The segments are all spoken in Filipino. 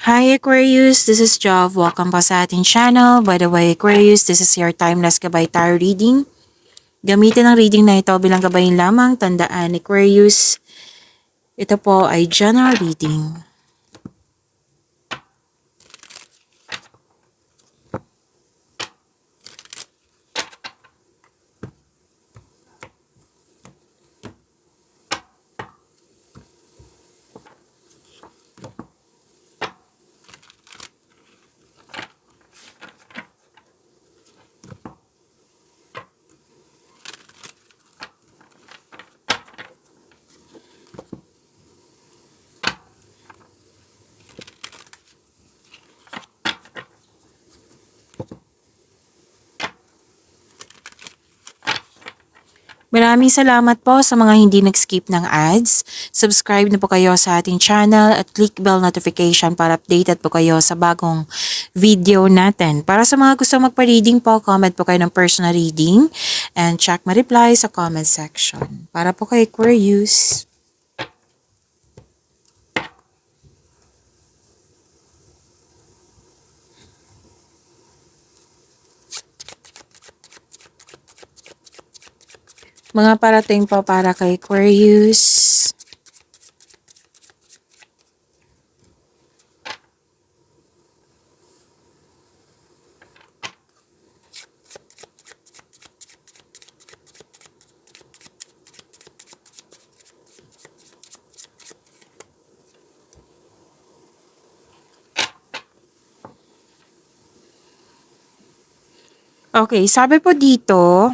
Hi Aquarius, this is Jov. Welcome pa sa ating channel. By the way, Aquarius, this is your timeless gabay tarot reading. Gamitin ang reading na ito bilang gabayin lamang. Tandaan, Aquarius, ito po ay general reading. Maraming salamat po sa mga hindi nag-skip ng ads. Subscribe na po kayo sa ating channel at click bell notification para updated po kayo sa bagong video natin. Para sa mga gusto magpa-reading po, comment po kayo ng personal reading and check my reply sa comment section. Para po kay Aquarius. Mga parating po para kay Aquarius. Okay, sabi po dito,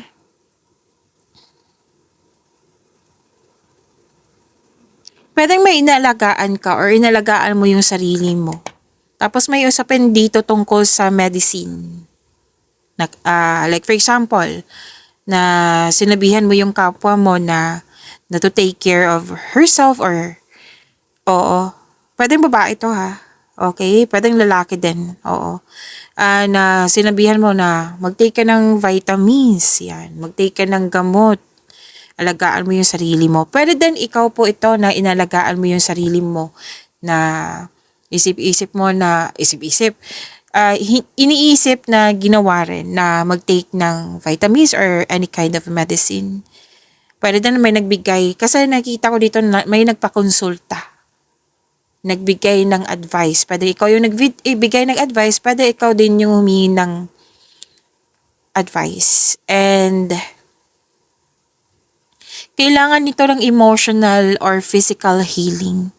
pwedeng may inalagaan ka or inalagaan mo yung sarili mo. Tapos may usapin dito tungkol sa medicine. Like for example, na sinabihan mo yung kapwa mo na to take care of herself or oo. Pwedeng babae to ha. Okay? Pwedeng lalaki din. Oo. Na sinabihan mo na mag-take ka ng vitamins. Yan. Mag-take ka ng gamot. Alagaan mo yung sarili mo. Pwede din ikaw po ito na inalagaan mo yung sarili mo na isip-isip mo na iniisip na ginawa rin na mag-take ng vitamins or any kind of medicine. Pwede din may nagbigay, kasi nakita ko dito na may nagpakonsulta. Nagbigay ng advice. Pwede ikaw yung nagbigay ng advice, pwede ikaw din yung humingi ng advice. And kailangan nito ng emotional or physical healing.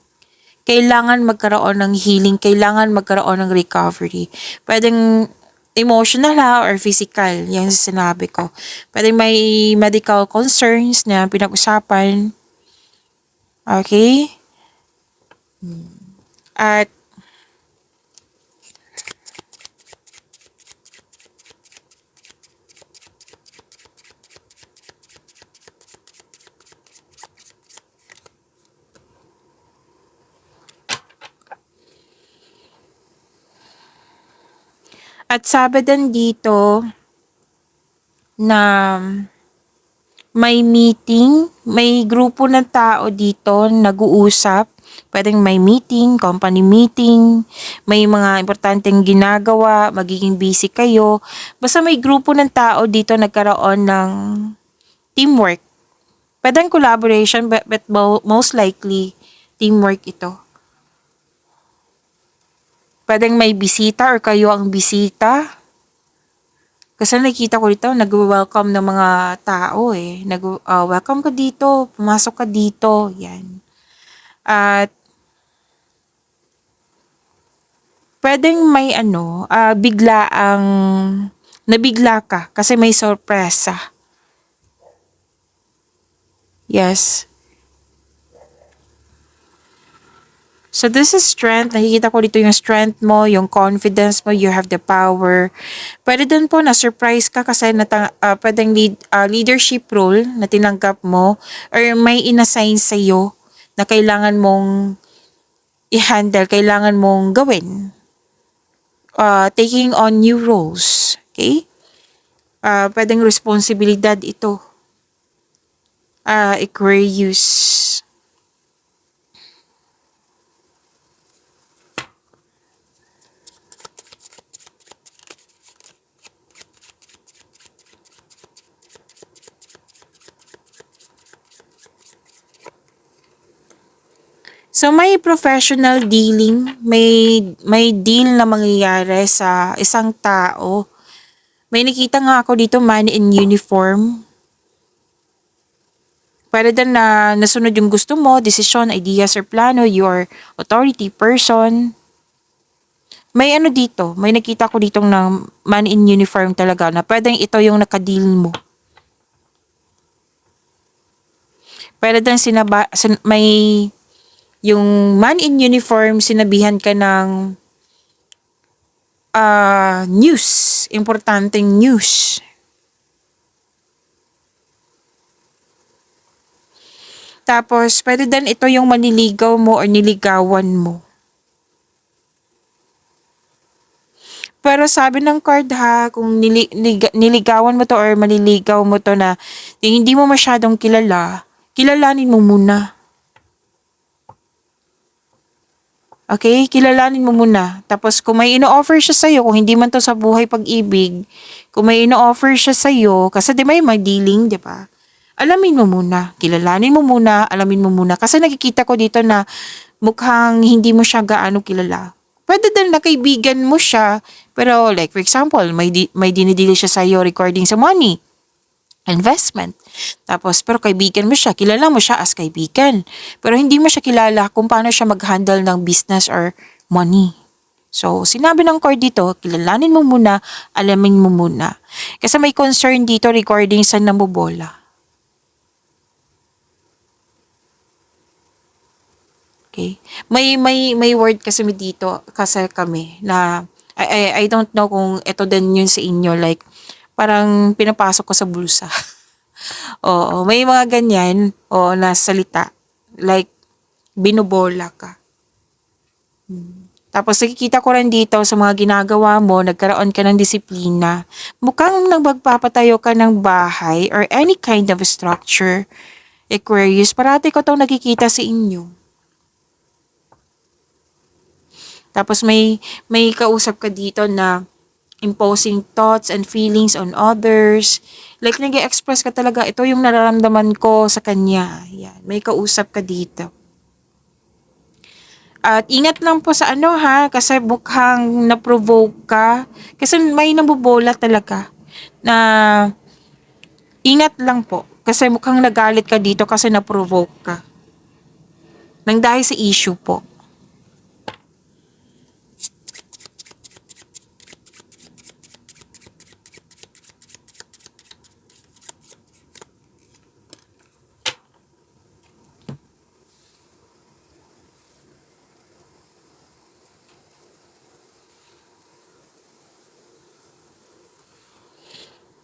Kailangan magkaroon ng healing, kailangan magkaroon ng recovery. Pwedeng emotional ha or physical, yan sinabi ko. Pwedeng may medical concerns na pinag-usapan. Okay? At sabi din dito na may meeting, may grupo ng tao dito nag-uusap. Pwedeng may meeting, company meeting, may mga importanteng ginagawa, magiging busy kayo. Basta may grupo ng tao dito nagkaroon ng teamwork. Pwedeng collaboration but most likely teamwork ito. Pwedeng may bisita or kayo ang bisita. Kasi nakikita ko dito, nag-welcome ng mga tao eh. Welcome ka dito, pumasok ka dito, yan. At pwedeng may bigla ang nabigla ka kasi may sorpresa. Yes. So this is strength. Nakikita ko dito yung strength mo, yung confidence mo, you have the power. Pwede din po na surprise ka kasi pwedeng leadership role na tinanggap mo or may inassign sa iyo na kailangan mong i-handle, kailangan mong gawin. Taking on new roles. Okay? Pwedeng responsibilidad ito. Aquarius. So may professional dealing, may deal na mangyayari sa isang tao. May nakita nga ako dito, man in uniform. Pwede din na nasunod yung gusto mo, desisyon, ideas, or plano, your authority person. May ano dito, may nakita ko ditong ng man in uniform talaga na pwedeng ito yung nakadeal mo. Pwede din may yung man in uniform, sinabihan ka ng news, importanteng news. Tapos, pwede din ito yung maniligaw mo or niligawan mo. Pero sabi ng card ha, kung niligawan mo to or maniligaw mo to na hindi mo masyadong kilala, kilalanin mo muna. Okay? Kilalanin mo muna. Tapos kung may ino-offer siya sa'yo, kung hindi man to sa buhay pag-ibig, kung may ino-offer siya sa'yo, kasi di may dealing, di ba? Alamin mo muna. Kilalanin mo muna, alamin mo muna. Kasi nakikita ko dito na mukhang hindi mo siya gaano kilala. Pwede din na kaibigan mo siya, pero like for example, may dinidili siya sa'yo regarding sa money, investment. Tapos, pero kaibigan mo siya, kilala mo siya as kaibigan. Pero hindi mo siya kilala kung paano siya mag-handle ng business or money. So, sinabi ng card dito, kilalanin mo muna, alamin mo muna. Kasi may concern dito regarding sa namubola. Okay? May word kasi dito kasi kami na I don't know kung ito din yun sa inyo, like parang pinapasok ko sa bulsa. Oo, may mga ganyan na salita, like binubola ka. Tapos nakikita ko rin dito sa mga ginagawa mo, nagkaroon ka ng disiplina. Mukhang magpapatayo ka ng bahay or any kind of structure. Aquarius, parati ko itong nakikita sa inyo. Tapos may kausap ka dito na imposing thoughts and feelings on others. Like nag-express ka talaga, ito yung nararamdaman ko sa kanya. Yan, may kausap ka dito. At ingat lang po sa ano ha, kasi mukhang na-provoke ka. Kasi may nabubola talaga na ingat lang po. Kasi mukhang nagalit ka dito kasi na-provoke ka. Nang dahil sa issue po.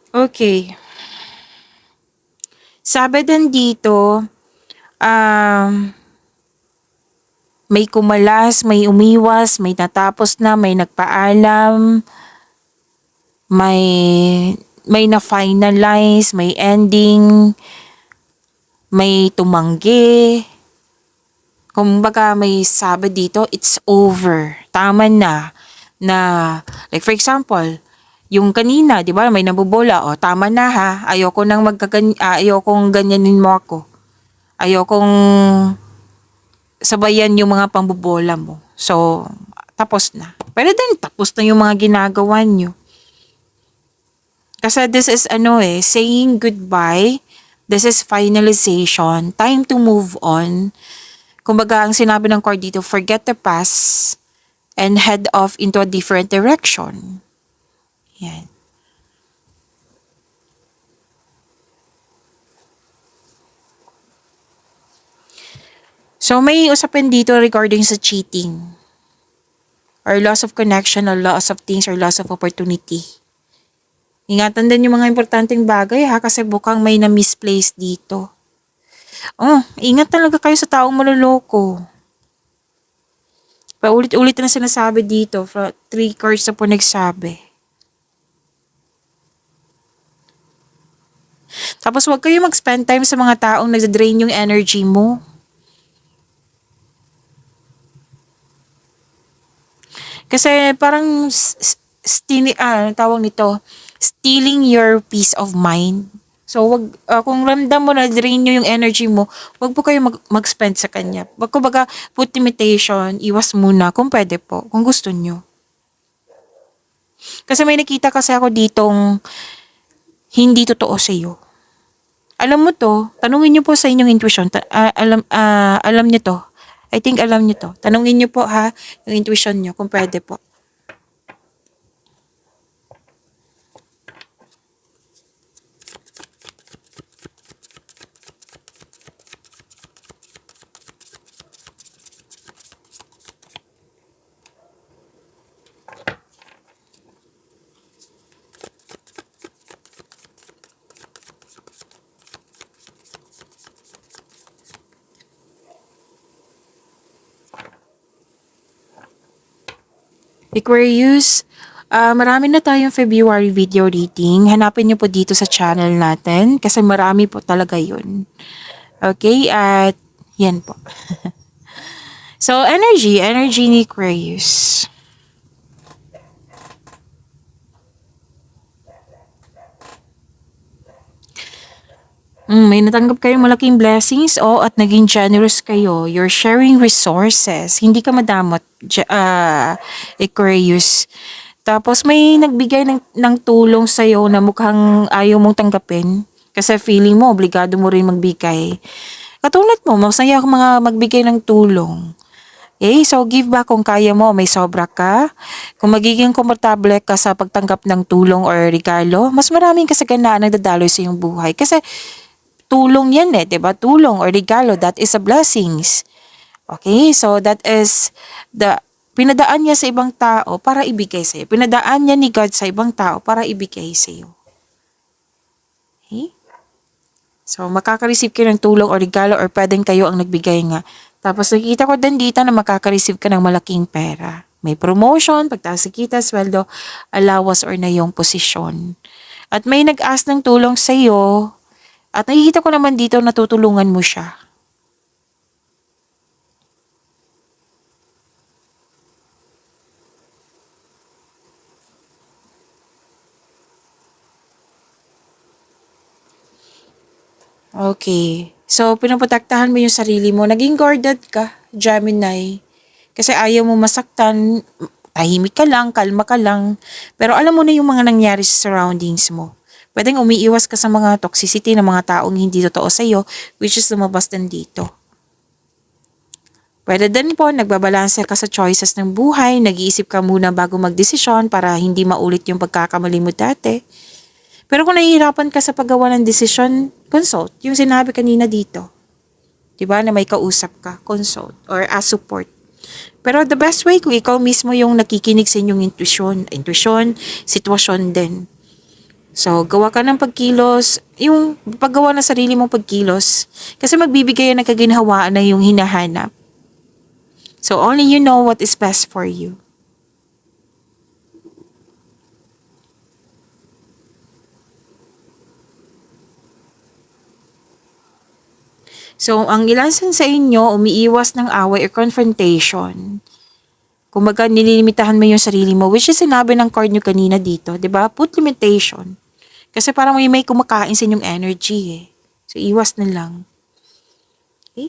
Okay. Sabi din dito, may kumalas, may umiwas, may natapos na, may nagpaalam, may na-finalize, may ending, may tumanggi. Kumbaga may sabi dito, it's over. Tama na. Like for example, yung kanina, di ba, may nabubola, tama na ha, ayokong ganyanin mo ako. Ayokong sabayan yung mga pambobola mo. So, tapos na. Pero din, tapos na yung mga ginagawa nyo. Kasi this is saying goodbye. This is finalization. Time to move on. Kumbaga, ang sinabi ng card dito, forget the past and head off into a different direction. Yan. So, may usapin dito regarding sa cheating. Or loss of connection, or loss of things, or loss of opportunity. Ingatan din yung mga importanteng bagay ha, kasi bukang may na-misplace dito. Ingat talaga kayo sa taong maluloko. Paulit-ulit na sinasabi dito, 3 cards na po nagsabi. Tapos huwag kayo mag-spend time sa mga taong nag-drain yung energy mo. Kasi parang tawag nito, stealing your peace of mind. So, kung ramdam mo na drain nyo yung energy mo, wag po kayo mag-spend sa kanya. Wag ko baga, put limitation, iwas muna kung pwede po, kung gusto nyo. Kasi may nakita kasi ako ditong hindi totoo sa iyo. Alam mo to, tanungin niyo po sa inyong intuition. Alam niyo to. I think alam niyo to. Tanungin niyo po ha, yung intuition niyo kung pwede po. Aquarius, marami na tayong February video reading. Hanapin niyo po dito sa channel natin kasi marami po talaga yun. Okay, at yan po. So, energy ni Aquarius. May natanggap kayong malaking blessings, at naging generous kayo. You're sharing resources. Hindi ka madamot, Aquarius. Tapos may nagbigay ng tulong sa'yo na mukhang ayaw mong tanggapin. Kasi feeling mo, obligado mo rin magbigay. Katulad mo, masaya ka mga magbigay ng tulong. Okay, so give back kung kaya mo, may sobra ka. Kung magiging komportable ka sa pagtanggap ng tulong or regalo, mas maraming kasaganaan ang dadaloy sa iyong buhay. Kasi tulong yan 'di ba? Tulong or regalo, that is a blessings. Okay? So that is the pinadaan niya sa ibang tao para ibigay sa iyo. Pinadaan niya ni God sa ibang tao para ibigay sa iyo. Okay? So makaka-receive kayo ng tulong or regalo or pwedeng kayo ang nagbigay nga. Tapos nakikita ko din dito na makaka-receive ka ng malaking pera. May promotion, pagtaas sa kita, sweldo, allowance or na yung posisyon. At may nag-ask ng tulong sa iyo. At nakikita ko naman dito na tutulungan mo siya. Okay. So, pinoprotektahan mo yung sarili mo. Naging guarded ka, Gemini. Kasi ayaw mo masaktan, tahimik ka lang, kalma ka lang. Pero alam mo na yung mga nangyari sa surroundings mo. Pwedeng umiiwas ka sa mga toxicity ng mga taong hindi totoo sa'yo, which is lumabas din dito. Pwede din po, nagbabalanse ka sa choices ng buhay, nag-iisip ka muna bago magdesisyon para hindi maulit yung pagkakamali mo dati. Pero kung nahihirapan ka sa paggawa ng desisyon, consult. Yung sinabi kanina dito. Diba, na may kausap ka, consult or ask support. Pero the best way kung ikaw mismo yung nakikinig sa inyong intuition, sitwasyon din. So, gawa ka ng pagkilos, yung paggawa ng sarili mong pagkilos, kasi magbibigay yan ng kaginhawaan na yung hinahanap. So, only you know what is best for you. So, ang ilansan sa inyo, umiiwas ng away or confrontation. Kumbaga, nililimitahan mo yung sarili mo, which is sinabi ng card nyo kanina dito, 'di ba? Put limitation. Kasi parang may kumakain sa inyong energy eh. So, iwas na lang. Okay?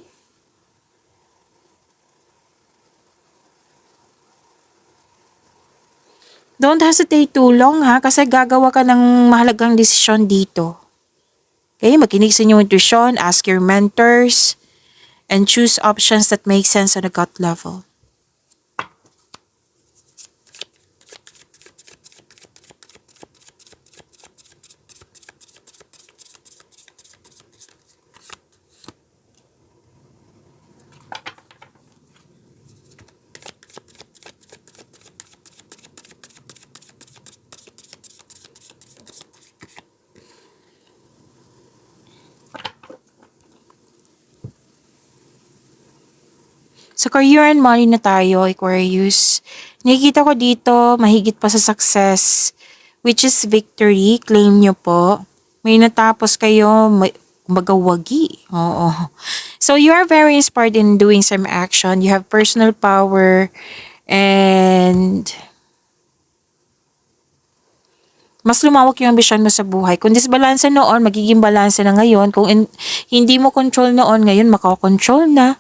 Don't hesitate too long ha, kasi gagawa ka ng mahalagang desisyon dito. Okay? Makinig sa inyong intuition, ask your mentors, and choose options that make sense on a gut level. Sa career and money na tayo, Aquarius. Nakikita ko dito, mahigit pa sa success, which is victory. Claim nyo po. May natapos kayo, kumbaga wagi. Oo. So, you are very inspired in doing some action. You have personal power and Mas lumawak yung ambisyon mo sa buhay. Kung disbalanse noon, magiging balanse na ngayon. Kung hindi mo control noon, ngayon makakontrol na.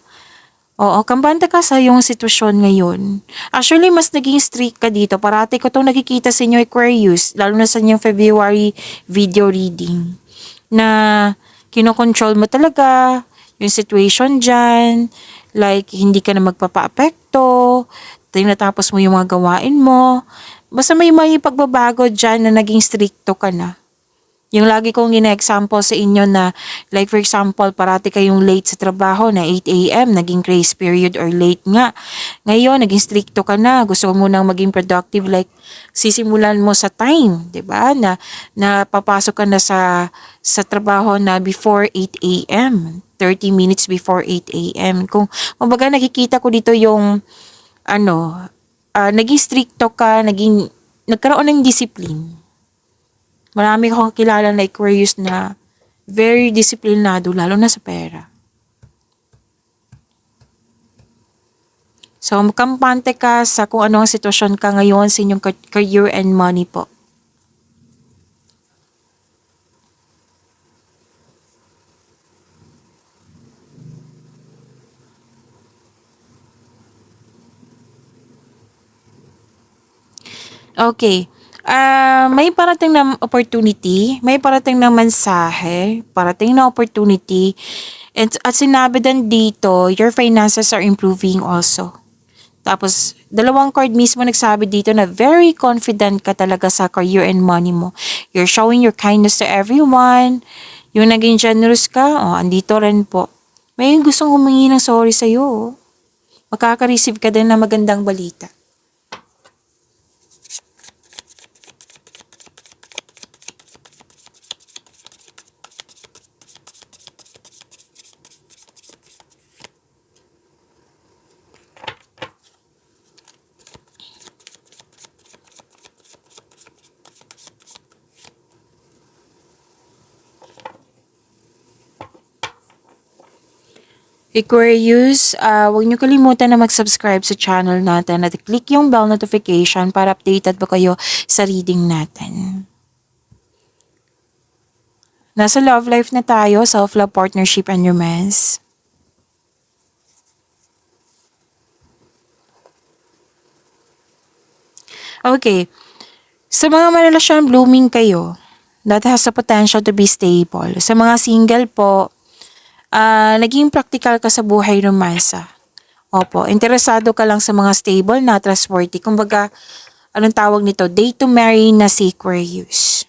Oo, kampante ka sa yung sitwasyon ngayon. Actually, mas naging strict ka dito. Parati ko itong nakikita sa inyo, Aquarius, lalo na sa inyong February video reading, na kinokontrol mo talaga yung situation dyan, like, hindi ka na magpapa-apekto, tinatapos mo yung mga gawain mo. Basta may pagbabago dyan na naging stricto ka na. Yung lagi kong gina-example sa inyo na, like for example, parati kayong late sa trabaho na 8 a.m., naging grace period or late nga. Ngayon, naging stricto ka na, gusto mo nang maging productive, like sisimulan mo sa time, 'di ba? Na papasok ka na sa trabaho na before 8 a.m., 30 minutes before 8 a.m. Kung kumbaga nakikita ko dito yung naging stricto ka, nagkaroon ng discipline. Marami akong kilala na Aquarius na very disiplinado, lalo na sa pera. So, makampante ka sa kung ano ang sitwasyon ka ngayon sa inyong career and money po. Okay. May parating na opportunity, may parating na mensahe, parating na opportunity. At sinabi din dito, your finances are improving also. Tapos, dalawang card mismo nagsabi dito na very confident ka talaga sa career and money mo. You're showing your kindness to everyone. Yung naging generous ka, andito rin po. May gustong humingi ng sorry sa'yo. Makaka-receive ka din ng magandang balita. Aquarius, huwag niyo kalimutan na mag-subscribe sa channel natin at click yung bell notification para updated ba kayo sa reading natin. Nasa love life na tayo, self-love, partnership, and romance. Okay. Sa mga marelasyon, blooming kayo. That has the potential to be stable. Sa mga single po, naging practical ka sa buhay romansa. Opo, interesado ka lang sa mga stable na trustworthy. Kumbaga, anong tawag nito? Date to marry na si Aquarius.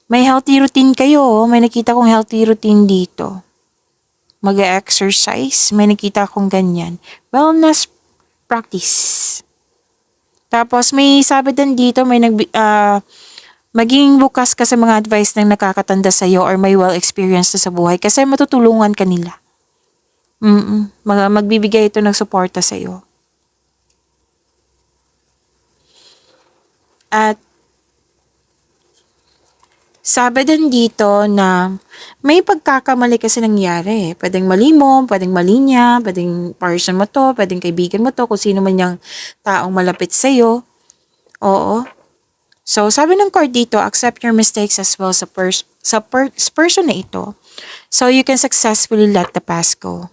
May healthy routine kayo. May nakita kong healthy routine dito. Mag-exercise. May nakita kong ganyan. Wellness practice. Tapos may sabi din dito, maging bukas ka sa mga advice ng nakakatanda sa'yo or may well-experienced na sa buhay kasi matutulungan ka nila. Magbibigay ito ng suporta sa'yo. At sabi din dito na may pagkakamali kasi nangyari. Pwedeng mali mo, pwedeng mali niya, pwedeng person mo to, pwedeng kaibigan mo to, kung sino man yung taong malapit sa'yo. Oo. So, sabi ng card dito, accept your mistakes as well sa person na ito. So, you can successfully let the past go.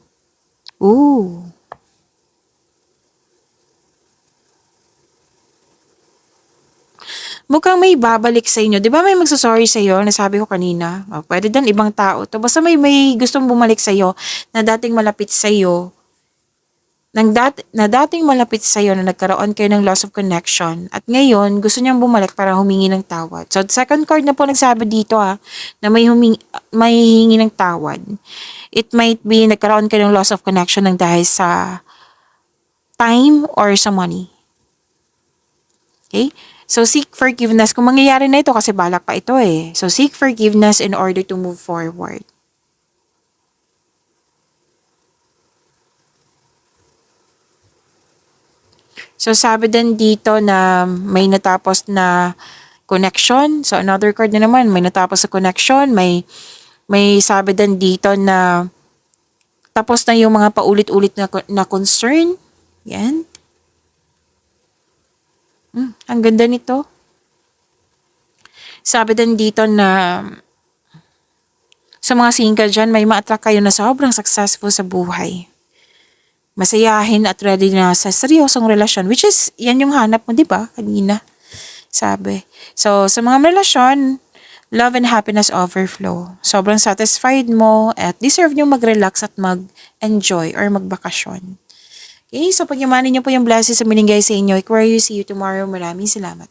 Ooh. Mukhang may babalik sa inyo. Di ba may magsasorry sa iyo na sabi ko kanina? Pwede din ibang tao to. Basta may gustong bumalik sa iyo na dating malapit sa iyo. Na dating malapit sa iyo na nagkaroon kayo ng loss of connection. At ngayon, gusto niyang bumalik para humingi ng tawad. So, second card na po nagsabi dito na may hingi ng tawad. It might be nagkaroon kayo ng loss of connection ng dahil sa time or sa money. Okay? So, seek forgiveness. Kung mangyayari na ito, kasi balak pa ito eh. So, seek forgiveness in order to move forward. So, sabi din dito na may natapos na connection. So, another card na naman, may natapos sa connection. May sabi din dito na tapos na yung mga paulit-ulit na concern. Yan. Ang ganda nito. Sabi din dito na sa mga single dyan, may ma-attract kayo na sobrang successful sa buhay. Masayahin at ready na sa seryosong relasyon, which is, yan yung hanap mo, di ba? Kanina, sabi. So, sa mga relasyon, love and happiness overflow. Sobrang satisfied mo at deserve nyo mag-relax at mag-enjoy or magbakasyon. Okay, so pagyamanin nyo po yung blessings sa binigay sa inyo. Aquarius, see you tomorrow. Maraming salamat.